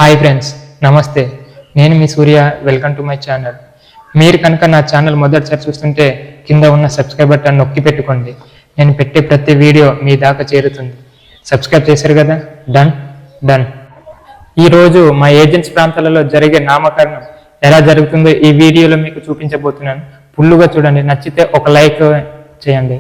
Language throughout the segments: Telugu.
హాయ్ ఫ్రెండ్స్, నమస్తే. నేను మీ Surya. Welcome to my channel. మీరు కనుక నా ఛానల్ మొదటిసారి చూస్తుంటే కింద ఉన్న సబ్స్క్రైబ్ బటన్ నొక్కి పెట్టుకోండి. నేను పెట్టే ప్రతి వీడియో మీ దాకా చేరుతుంది. సబ్స్క్రైబ్ చేశారు కదా? డన్. ఈరోజు మా ఏజెన్సీ ప్రాంతాలలో జరిగే నామకరణం ఎలా జరుగుతుందో ఈ వీడియోలో మీకు చూపించబోతున్నాను. ఫుల్లుగా చూడండి. నచ్చితే ఒక లైక్ చేయండి.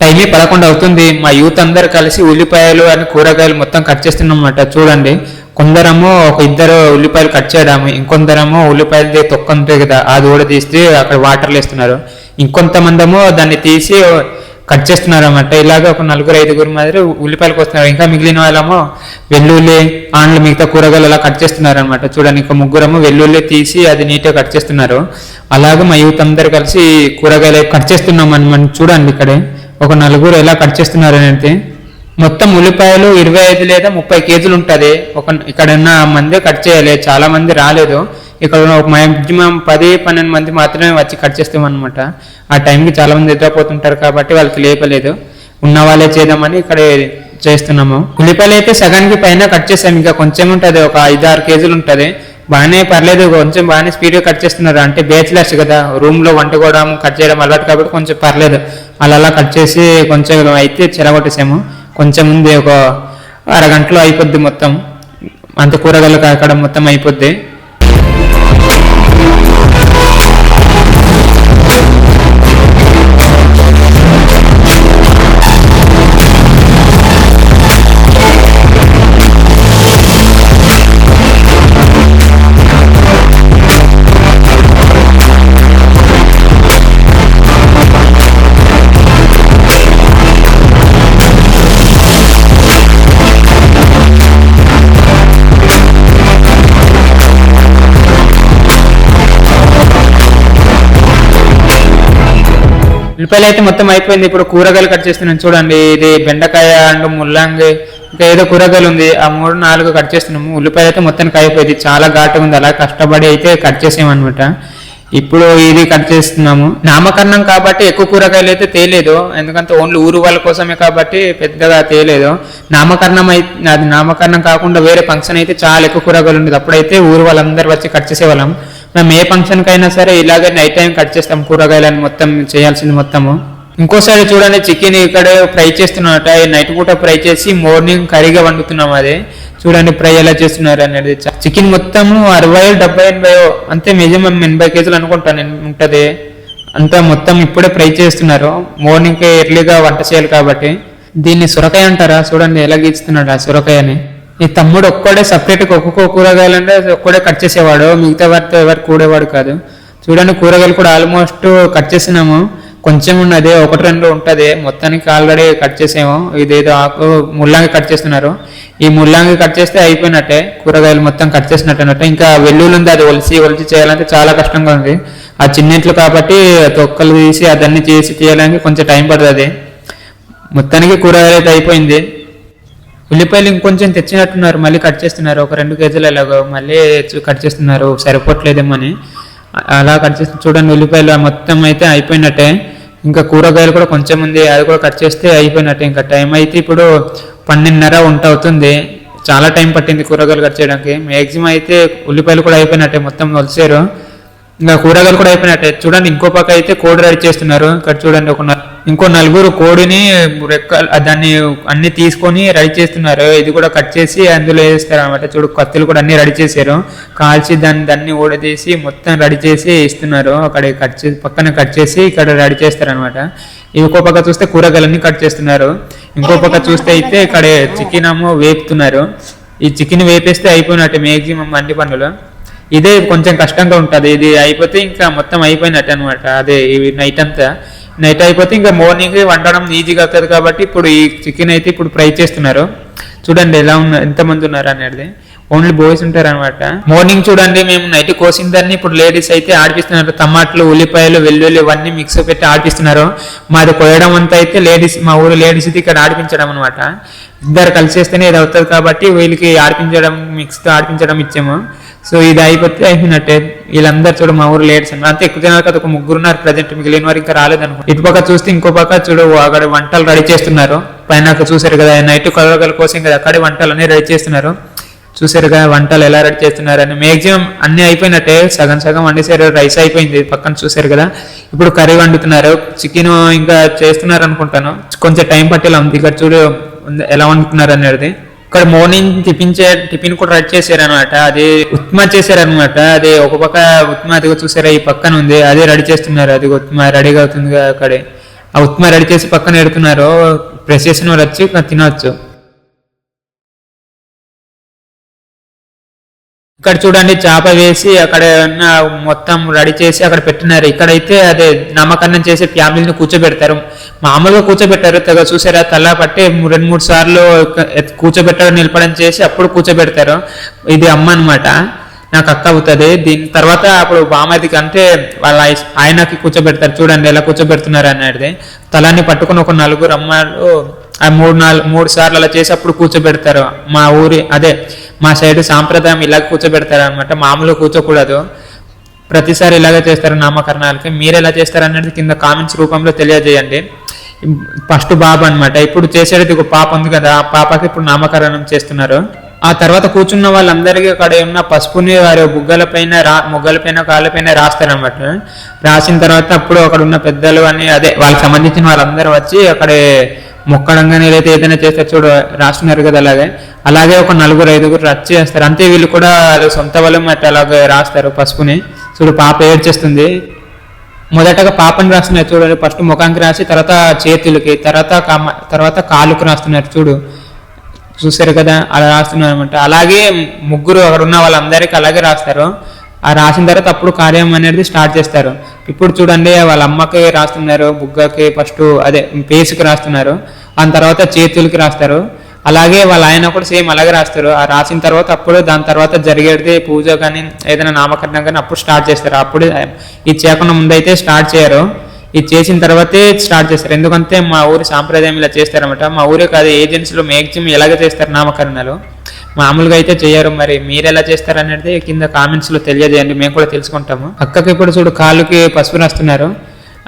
టైం 11 అవుతుంది. మా యూత్ అందరు కలిసి ఉల్లిపాయలు అని కూరగాయలు మొత్తం కట్ చేస్తున్నామన్నమాట. చూడండి, కొందరము ఒక ఇద్దరు ఉల్లిపాయలు కట్ చేయడము, ఇంకొందరము ఉల్లిపాయలు తొక్క ఉంటుంది కదా అది కూడా తీసి అక్కడ వాటర్లు వేస్తున్నారు. ఇంకొంతమందేమో దాన్ని తీసి కట్ చేస్తున్నారు అన్నమాట. ఇలాగ ఒక 4-5 మాదిరి ఉల్లిపాయలకు వస్తున్నారు. ఇంకా మిగిలిన వాళ్ళేమో వెల్లుల్లి ఆండ్లు మిగతా కూరగాయలు అలా కట్ చేస్తున్నారు అనమాట. చూడండి, ఇంకా ముగ్గురము వెల్లుల్లి తీసి అది నీట్గా కట్ చేస్తున్నారు. అలాగే మా యూత్ అందరు కలిసి కూరగాయలు కట్ చేస్తున్నాం మనం. చూడండి, ఇక్కడే ఒక 4 ఎలా కట్ చేస్తున్నారు అనేది. మొత్తం ఉల్లిపాయలు 25 లేదా 30 కేజీలు ఉంటుంది. ఇక్కడ ఉన్న మంది కట్ చేయాలి. చాలా మంది రాలేదు. ఇక్కడ ఒక మ్యాక్సిమం 10-12 మంది మాత్రమే వచ్చి కట్ చేస్తామన్నమాట. ఆ టైంకి చాలా మంది నిద్రపోతుంటారు కాబట్టి వాళ్ళకి లేపలేదు. ఉన్న వాళ్ళే చేద్దామని ఇక్కడ చేస్తున్నాము. ఉల్లిపాయలు అయితే సగానికి పైన కట్ చేసాము. ఇంకా కొంచెం ఉంటుంది, ఒక 5-6 కేజీలు ఉంటుంది. బాగానే పర్లేదు, కొంచెం బాగానే స్పీడ్గా కట్ చేస్తున్నారు. అంటే బ్యాచిలర్స్ కదా, రూమ్లో వండుకోవడం కట్ చేయడం అలవాటు కాబట్టి కొంచెం పర్లేదు. అలా కట్ చేసి కొంచెం అయితే చెరగొట్టేసాము. కొంచెం ఉంది, ఒక అరగంటలో అయిపోద్ది మొత్తం. అంత కూరగాయలు కాకడం మొత్తం అయిపోద్ది. ఉల్లిపాయలు అయితే మొత్తం అయిపోయింది. ఇప్పుడు కూరగాయలు కట్ చేస్తున్నాను. చూడండి, ఇది బెండకాయ అండ్ ముల్లంగి ఇంకా ఏదో కూరగాయలు ఉంది. ఆ 3-4 కట్ చేస్తున్నాము. ఉల్లిపాయలు అయితే మొత్తానికి అయిపోయింది. చాలా ఘాటుగా ఉంది. అలా కష్టపడి అయితే కట్ చేసామన్నమాట. ఇప్పుడు ఇది కట్ చేస్తున్నాము. నామకరణం కాబట్టి ఎక్కువ కూరగాయలు అయితే తేలేదు, ఎందుకంటే ఓన్లీ ఊరు వాళ్ళ కోసమే కాబట్టి పెద్దగా తేలేదు. అది నామకరణం కాకుండా వేరే ఫంక్షన్ అయితే చాలా ఎక్కువ కూరగాయలు ఉండేది. అప్పుడైతే ఊరు వాళ్ళందరూ వచ్చి కట్ చేసేవాళ్ళం. మేము ఏ ఫంక్షన్కి అయినా సరే ఇలాగే నైట్ టైం కట్ చేస్తాం కూరగాయలని మొత్తం చేయాల్సింది మొత్తము. ఇంకోసారి చూడండి, చికెన్ ఇక్కడ ఫ్రై చేస్తున్నట. నైట్ పూట ఫ్రై చేసి మార్నింగ్ కర్రీగా వండుతున్నాం. అదే చూడండి ఫ్రై ఎలా చేస్తున్నారు అనేది. చికెన్ మొత్తము 60-70-80 అంతే, మినిమం 80 కేజీలు అనుకుంటాను ఉంటుంది. అంతా మొత్తం ఇప్పుడే ఫ్రై చేస్తున్నారు. మార్నింగ్ ఎర్లీగా వంట చేయాలి కాబట్టి. దీన్ని సొరకాయ అంటారా? చూడండి ఎలా గీస్తున్నాడు ఆ సొరకాయని. ఈ తమ్ముడు ఒక్కడే సపరేట్గా ఒక్కొక్క కూరగాయలంటే ఒక్కడే కట్ చేసేవాడు, మిగతా వారితో ఎవరు కూడేవాడు కాదు. చూడండి, కూరగాయలు కూడా ఆల్మోస్ట్ కట్ చేసినాము. కొంచెం ఉన్నది, 1-2 ఉంటుంది. మొత్తానికి ఆల్రెడీ కట్ చేసాము. ఇదేదో ఆకు ముల్లంగి కట్ చేస్తున్నారు. ఈ ముల్లంగి కట్ చేస్తే అయిపోయినట్టే, కూరగాయలు మొత్తం కట్ చేసినట్టు. ఇంకా వెల్లుల్లి ఉంది, అది ఒలిచి చేయాలంటే చాలా కష్టంగా ఉంది. ఆ చిన్నింట్లు కాబట్టి తొక్కలు తీసి అదన్నీ చేసి తీయడానికి కొంచెం టైం పడుతుంది. మొత్తానికి కూరగాయలు అయితే అయిపోయింది. ఉల్లిపాయలు ఇంకొంచెం తెచ్చినట్టున్నారు, మళ్ళీ కట్ చేస్తున్నారు. ఒక 2 కేజీలు ఎలాగో మళ్ళీ కట్ చేస్తున్నారు, సరిపోవట్లేదేమో అని అలా కట్ చేస్తు. చూడండి, ఉల్లిపాయలు మొత్తం అయితే అయిపోయినట్టే. ఇంకా కూరగాయలు కూడా కొంచెం ఉంది, అది కూడా కట్ చేస్తే అయిపోయినట్టే. ఇంకా టైం అయితే ఇప్పుడు 12:30 అవుతుంది. చాలా టైం పట్టింది కూరగాయలు కట్ చేయడానికి. మ్యాక్సిమం అయితే ఉల్లిపాయలు కూడా అయిపోయినట్టే, మొత్తం వలిసారు. ఇంకా కూరగాయలు కూడా అయిపోయినట్టే. చూడండి, ఇంకో పక్క అయితే కోడి రెడీ చేస్తున్నారు. ఇక్కడ చూడండి, ఇంకో 4 కోడిని దాన్ని అన్ని తీసుకొని రెడీ చేస్తున్నారు. ఇది కూడా కట్ చేసి అందులో వేస్తారు అనమాట. చూడు, కత్తులు కూడా అన్ని రెడీ చేశారు. కాల్చి దాన్ని ఊడదీసి మొత్తం రెడీ చేసి ఇస్తున్నారు. అక్కడ పక్కన కట్ చేసి ఇక్కడ రెడీ చేస్తారు అనమాట. ఇంకో పక్క చూస్తే కూరగాయలన్నీ కట్ చేస్తున్నారు. ఇంకో పక్క చూస్తే అయితే ఇక్కడ చికెన్ వేపుతున్నారు. ఈ చికెన్ వేపేస్తే అయిపోయినట్టే మ్యాక్సిమం అన్ని పనులు. ఇదే కొంచెం కష్టంగా ఉంటుంది. ఇది అయిపోతే ఇంకా మొత్తం అయిపోయినట్టు అనమాట. అదే నైట్ అయిపోతే ఇంకా మార్నింగ్ వండడం ఈజీగా అవుతుంది కాబట్టి ఇప్పుడు ఈ చికెన్ అయితే ఇప్పుడు ఫ్రై చేస్తున్నారు. చూడండి ఎంతమంది ఉన్నారు అనేది. ఓన్లీ బాయ్స్ ఉంటారు అనమాట. మార్నింగ్ చూడండి, మేము నైట్ కోసిన దాన్ని ఇప్పుడు లేడీస్ అయితే ఆడిపిస్తున్నారు. టమాటాలు, ఉల్లిపాయలు, వెల్లుల్లి ఇవన్నీ మిక్స్ పెట్టి ఆడిపిస్తున్నారు. మాది కోయడం అంతా అయితే లేడీస్, మా ఊరు లేడీస్ ఇక్కడ ఆడిపించడం అనమాట. ఇద్దరు కలిసి చేస్తేనే ఇది అవుతుంది కాబట్టి వీళ్ళకి ఆడిపించడం, మిక్స్తో ఆడిపించడం ఇచ్చాము. సో ఇది అయిపోతే అయిపోయినట్టే. వీళ్ళందరూ చూడు మా ఊరు లేడీస్ అన్నమాట. అంతే, ఎక్కువ తినాలి కదా, ఒక 3 ఉన్నారు ప్రజెంట్, మిగిలిన వారు ఇంకా రాలేదనుకో. ఇటు పక్క చూస్తే ఇంకో పక్క చూడు అక్కడ వంటలు రెడీ చేస్తున్నారు. పైన చూసారు కదా, నైట్ కూరగాయల కోసం కదా అక్కడే వంటలు అన్ని రెడీ చేస్తున్నారు. చూసారుగా వంటలు ఎలా రెడీ చేస్తున్నారని. మ్యాక్సిమం అన్ని అయిపోయినట్టే, సగం సగం వండేసారు. రైస్ అయిపోయింది పక్కన చూసారు కదా. ఇప్పుడు కర్రీ వండుతున్నారు, చికెన్ ఇంకా చేస్తున్నారు అనుకుంటాను. కొంచెం టైం పట్టేలా ఉంది. ఇక్కడ చూడు ఎలా వండుతున్నారు అనేది. ఇక్కడ మార్నింగ్ టిఫిన్ కూడా రెడీ చేశారు అనమాట. అది ఉప్మా చేశారనమాట. అది ఒక పక్క ఉప్మా అదిగో చూసారా, ఈ పక్కన ఉంది, అదే రెడీ చేస్తున్నారు. అది ఉప్మా రెడీగా అవుతుంది అక్కడే. ఆ ఉప్మా రెడీ చేసి పక్కన పెడుతున్నారు. ప్రెస్ చేసిన వాళ్ళు వచ్చి తినవచ్చు. ఇక్కడ చూడండి చేప వేసి అక్కడ ఉన్న మొత్తం రెడీ చేసి అక్కడ పెట్టినారు. ఇక్కడైతే అదే నామకరణం చేసే ఫ్యామిలీని కూర్చోబెడతారు. మామూలుగా కూర్చోబెట్టారు. తెగ చూసారా, తల పట్టి 2-3 సార్లు కూర్చోబెట్టడం నిలపడం చేసి అప్పుడు కూర్చోబెడతారు. ఇది అమ్మ అనమాట, నాకు అక్క అవుతుంది. దీని తర్వాత అప్పుడు బామదికి అంటే వాళ్ళ ఆయనకి కూర్చోబెడతారు. చూడండి ఎలా కూర్చోబెడుతున్నారు అనేది. తలాన్ని పట్టుకుని ఒక 4 అమ్మాయిలు ఆ 3 సార్లు అలా చేసి అప్పుడు కూర్చోబెడతారు. మా ఊరి అదే మా సైడ్ సాంప్రదాయం ఇలా కూర్చోబెడతారు అనమాట. మామూలుగా కూర్చోకూడదు. ప్రతిసారి ఇలాగే చేస్తారు నామకరణాలకి. మీరు ఎలా చేస్తారు అనేది కింద కామెంట్స్ రూపంలో తెలియజేయండి. ఫస్ట్ బాబు అనమాట. ఇప్పుడు చేసేది ఒక పాప ఉంది కదా, ఆ పాపకి ఇప్పుడు నామకరణం చేస్తున్నారు. ఆ తర్వాత కూర్చున్న వాళ్ళందరికీ అక్కడ ఉన్న పసుపుని వారి ముగ్గల పైన కాళ్ళపైన రాస్తారనమాట. రాసిన తర్వాత అప్పుడు అక్కడ ఉన్న పెద్దలు అని అదే వాళ్ళకి సంబంధించిన వాళ్ళందరూ వచ్చి అక్కడే మొక్కడంగానే ఏదైతే ఏదైనా చేస్తారు చూడు, రాస్తున్నారు కదా, అలాగే ఒక 4-5 రచ్చి చేస్తారు. అంతే వీళ్ళు కూడా సొంత బలం అట్లా అలాగే రాస్తారు పసుపుని. చూడు పాప ఏడ్చేస్తుంది. మొదటగా పాపని రాస్తున్నారు చూడండి. ఫస్ట్ ముఖానికి రాసి తర్వాత చేతులకి తర్వాత కాళ్ళకు రాస్తున్నారు చూడు, చూసారు కదా, అలా రాస్తున్నారు అనమాట. అలాగే ముగ్గురు అక్కడ ఉన్న వాళ్ళందరికీ అలాగే రాస్తారు. ఆ రాసిన తర్వాత అప్పుడు కార్యం అనేది స్టార్ట్ చేస్తారు. ఇప్పుడు చూడండి వాళ్ళ అమ్మకి రాస్తున్నారు, బుగ్గకి ఫస్ట్ అదే పేసుకి రాస్తున్నారు, ఆ తర్వాత చేతులకి రాస్తారు. అలాగే వాళ్ళ ఆయన కూడా సేమ్ అలాగే రాస్తారు. ఆ రాసిన తర్వాత అప్పుడు దాని తర్వాత జరిగేది పూజ కానీ ఏదైనా నామకరణం కానీ అప్పుడు స్టార్ట్ చేస్తారు. అప్పుడు ఇది చేయకుండా ముందైతే స్టార్ట్ చేయరు. ఇది చేసిన తర్వాతే స్టార్ట్ చేస్తారు. ఎందుకంటే మా ఊరి సాంప్రదాయం ఇలా చేస్తారన్నమాట. మా ఊరే కాదు, ఏజెన్సీలో మ్యాక్సిమం ఎలాగ చేస్తారు నామకరణాలు, మామూలుగా అయితే చేయరు. మరి మీరు ఎలా చేస్తారు అనేది కింద కామెంట్స్ లో తెలియజేయండి, మేము కూడా తెలుసుకుంటాము. అక్కకి ఇప్పుడు చూడు కాళ్ళకి పసుపు రాస్తున్నారు.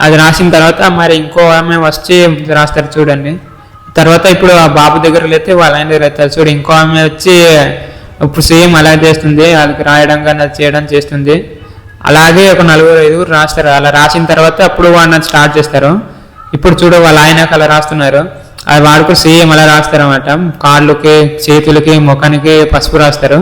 అది రాసిన తర్వాత మరి ఇంకో ఆమె వచ్చి రాస్తారు చూడండి. తర్వాత ఇప్పుడు ఆ బాబు దగ్గర లేతే వాళ్ళ ఆయన దగ్గర అవుతారు చూడు. ఇంకో ఆమె వచ్చి ఇప్పుడు సేమ్ అలా చేస్తుంది, వాళ్ళకి రాయడం కానీ అది చేయడం చేస్తుంది. అలాగే ఒక 4-5 రాస్తారు. అలా రాసిన తర్వాత అప్పుడు వాళ్ళని స్టార్ట్ చేస్తారు. ఇప్పుడు చూడు వాళ్ళ ఆయనకు అలా రాస్తున్నారు. అది వాడుకు సేమ్ అలా రాస్తారు అన్నమాట. కాళ్ళకి చేతులకి ముఖానికి పసుపు రాస్తారు.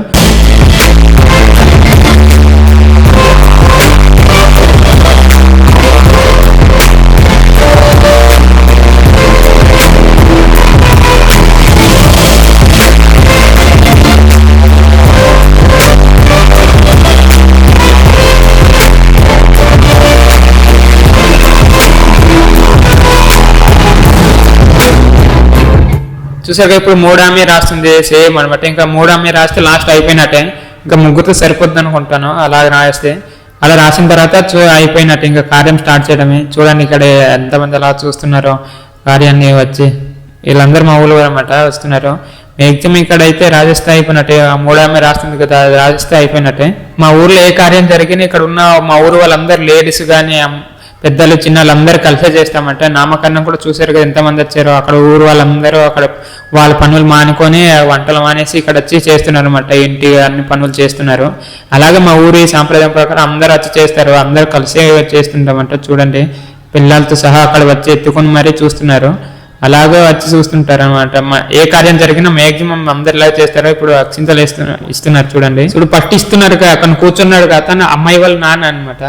చూసాక ఇప్పుడు 3 ఆమె రాస్తుంది సేమ్ అనమాట. ఇంకా 3 ఆమె రాస్తే లాస్ట్ అయిపోయినట్టే. ఇంకా ముగ్గురితో సరిపోద్ది అనుకుంటాను అలా రాస్తే. అలా రాసిన తర్వాత అయిపోయినట్టు, ఇంకా కార్యం స్టార్ట్ చేయడమే. చూడండి ఇక్కడ ఎంతమంది అలా చూస్తున్నారో కార్యాన్ని వచ్చి. వీళ్ళందరూ మా ఊళ్ళో అనమాట వస్తున్నారు. మ్యాక్సిమం ఇక్కడైతే రాజస్థాన్ అయిపోయినట్టే. ఆ 3 ఆమె రాస్తుంది కదా, రాజస్థాన్ అయిపోయినట్టే. మా ఊర్లో ఏ కార్యం జరిగినా ఇక్కడ ఉన్న మా ఊరు వాళ్ళందరూ లేడీస్ కానీ పెద్దలు చిన్నలు అందరూ కలిసే చేస్తామంటే. నామకరణం కూడా చూసారు కదా ఎంతమంది వచ్చారో. అక్కడ ఊరు వాళ్ళందరూ అక్కడ వాళ్ళ పనులు మానుకొని వంటలు మానేసి ఇక్కడ వచ్చి చేస్తున్నారు అనమాట. ఇంటి అన్ని పనులు చేస్తున్నారు. అలాగే మా ఊరి సాంప్రదాయం ప్రకారం అందరూ వచ్చి చేస్తారు. అందరూ కలిసే చేస్తుంటామంట. చూడండి పిల్లలతో సహా అక్కడ వచ్చి ఎత్తుకొని మరీ చూస్తున్నారు. అలాగే వచ్చి చూస్తుంటారు అనమాట. ఏ కార్యం జరిగినా మ్యాక్సిమం అందరు ఇలా చేస్తారో. ఇప్పుడు అక్షింతలు ఇస్తున్నారు చూడండి. ఇప్పుడు ఫస్ట్ ఇస్తున్నారు, అక్కడ కూర్చున్నాడు అతను అమ్మాయి వాళ్ళ నాన్న అనమాట.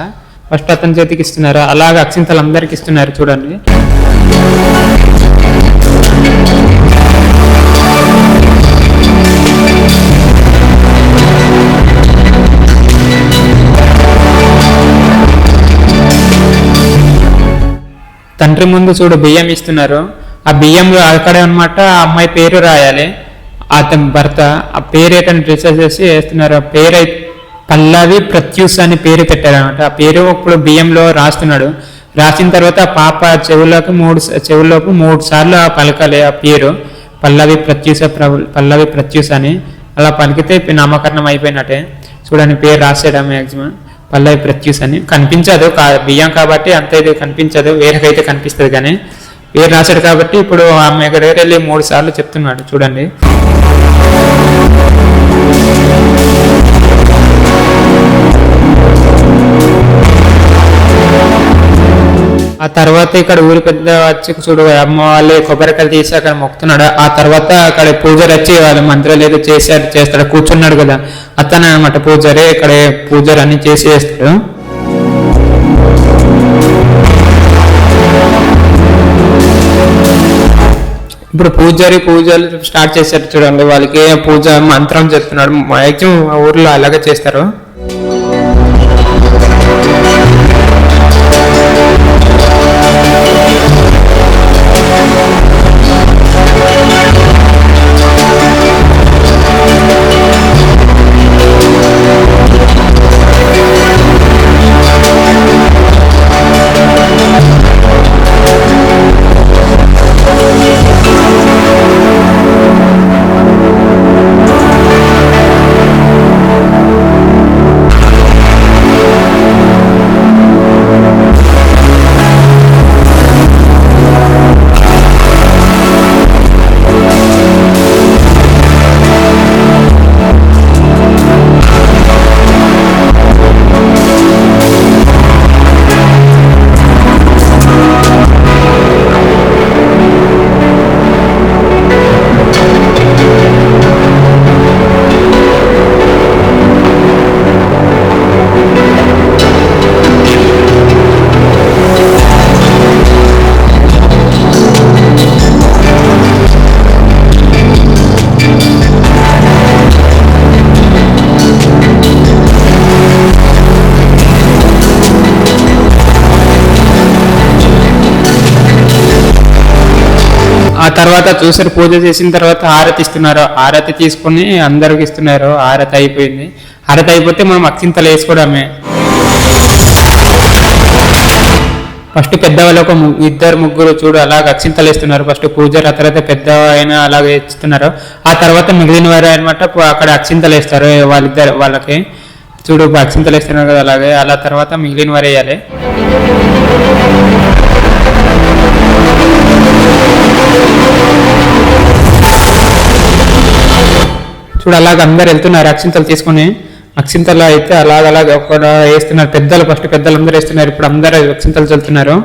ఫస్ట్ అతని చేతికి ఇస్తున్నారు. అలాగే అక్షింతలు అందరికి ఇస్తున్నారు చూడండి. తండ్రి ముందు చూడు బియ్యం ఇస్తున్నారు. ఆ బియ్యంలో అక్కడే అనమాట ఆ అమ్మాయి పేరు రాయాలి. అతని భర్త ఆ పేరు ఏటని రీసెర్చ్ చేసి వేస్తున్నారు. ఆ పేరు పల్లవి ప్రత్యూష్ అని పేరు పెట్టారనమాట. ఆ పేరు ఇప్పుడు బియ్యంలో రాస్తున్నాడు. రాసిన తర్వాత పాప చెవుల్లోకి 3 సార్లు పలకాలి ఆ పేరు. పల్లవి ప్రత్యూష అని అలా పలికితే నామకరణం అయిపోయినట్టే. చూడండి పేరు రాసేయడం మ్యాక్సిమం పల్లవి ప్రత్యూష అని. కనిపించదు బియ్యం కాబట్టి అంత ఇది కనిపించదు, వేరేకైతే కనిపిస్తుంది కానీ పేరు రాశాడు కాబట్టి ఇప్పుడు ఆమె దగ్గర వెళ్ళి 3 సార్లు చెప్తున్నాడు చూడండి. ఆ తర్వాత ఇక్కడ ఊరి పెద్ద వచ్చి చూడు అమ్మ వాళ్ళే కొబ్బరికాయలు తీసి అక్కడ మొక్కుతున్నాడు. ఆ తర్వాత అక్కడ పూజారి వచ్చి వాళ్ళ మంత్రాలు ఏదో చేస్తాడు, కూర్చున్నాడు కదా అతను అనమాట పూజారి. ఇక్కడ పూజారి అన్ని చేసి చేస్తాడు. ఇప్పుడు పూజలు స్టార్ట్ చేశారు చూడండి. వాళ్ళకి పూజ మంత్రం చెప్తున్నాడు. మ్యాక్సిమం ఆ ఊర్లో అలాగే చేస్తారు. ఆ తర్వాత చూసారు పూజ చేసిన తర్వాత హారతి ఇస్తున్నారు. హారతి తీసుకుని అందరికి ఇస్తున్నారు. హారతి అయిపోయింది. హారతి అయిపోతే మనం అక్షింతలు వేసుకోవడమే. ఫస్ట్ పెద్దవాళ్ళు ఒక ఇద్దరు ముగ్గురు చూడు అలాగ అక్షింతలు వేస్తున్నారు. ఫస్ట్ పూజారి, ఆ తర్వాత పెద్ద అయినా అలాగే ఇస్తున్నారు. ఆ తర్వాత మిగిలిన వారు అనమాట అక్కడ అక్షింతలు వేస్తారు. వాళ్ళకి చూడు అక్షింతలు వేస్తున్నారు కదా అలాగే. అలా తర్వాత మిగిలిన వారు వేయాలి. చూడు అలాగ అందరు వెళ్తున్నారు అక్షింతలు తీసుకుని. అక్షింతలు అయితే అలాగ ఒక వేస్తున్నారు. పెద్దలు ఫస్ట్ పెద్దలందరూ వేస్తున్నారు. ఇప్పుడు అందరూ అక్షింతలు చల్లుతున్నారు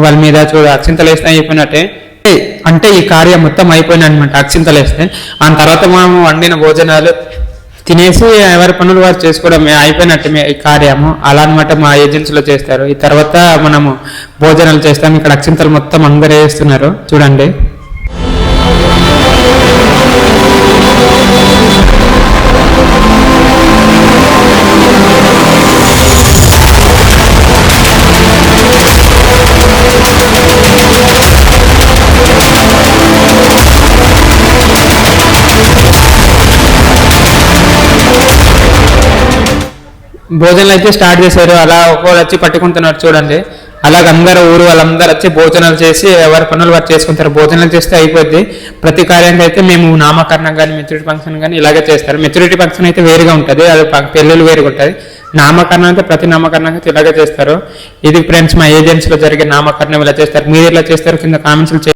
వాళ్ళ మీద. చూడు అక్షింతలు వేస్తే అయిపోయినట్టే. అంటే ఈ కార్యం మొత్తం అయిపోయినా అనమాట అక్షింతలు వేస్తే. ఆ తర్వాత మనం వండిన భోజనాలు తినేసి ఎవరి పనులు వారు చేసుకోవడం అయిపోయినట్టు ఈ కార్యము. అలా అనమాట మా ఏజెన్సీలో చేస్తారు. ఈ తర్వాత మనము భోజనాలు చేస్తాం. ఇక్కడ అక్షింతలు మొత్తం అందరూ వేస్తున్నారు చూడండి. భోజనాలు అయితే స్టార్ట్ చేశారు. అలా ఒక్కొక్కరు వచ్చి పట్టుకుంటున్నారు చూడండి. అలాగ అందరూ ఊరు వాళ్ళందరూ వచ్చి భోజనాలు చేసి ఎవరి పనులు వారు చేసుకుంటారు. భోజనాలు చేస్తే అయిపోద్ది. ప్రతి కార్యానికి అయితే మేము నామకరణం కానీ మెచ్యూరిటీ ఫంక్షన్ కానీ ఇలాగే చేస్తారు. మెచ్యూరిటీ ఫంక్షన్ అయితే వేరుగా ఉంటుంది, అది పెళ్ళిళ్ళు వేరుగా ఉంటుంది. నామకరణం అయితే ప్రతి నామకరణం అయితే ఇలాగే చేస్తారు. ఇది ఫ్రెండ్స్ మా ఏజెన్సీలో జరిగే నామకరణం ఇలా చేస్తారు. మీరు ఇలా చేస్తారు కింద కామెంట్స్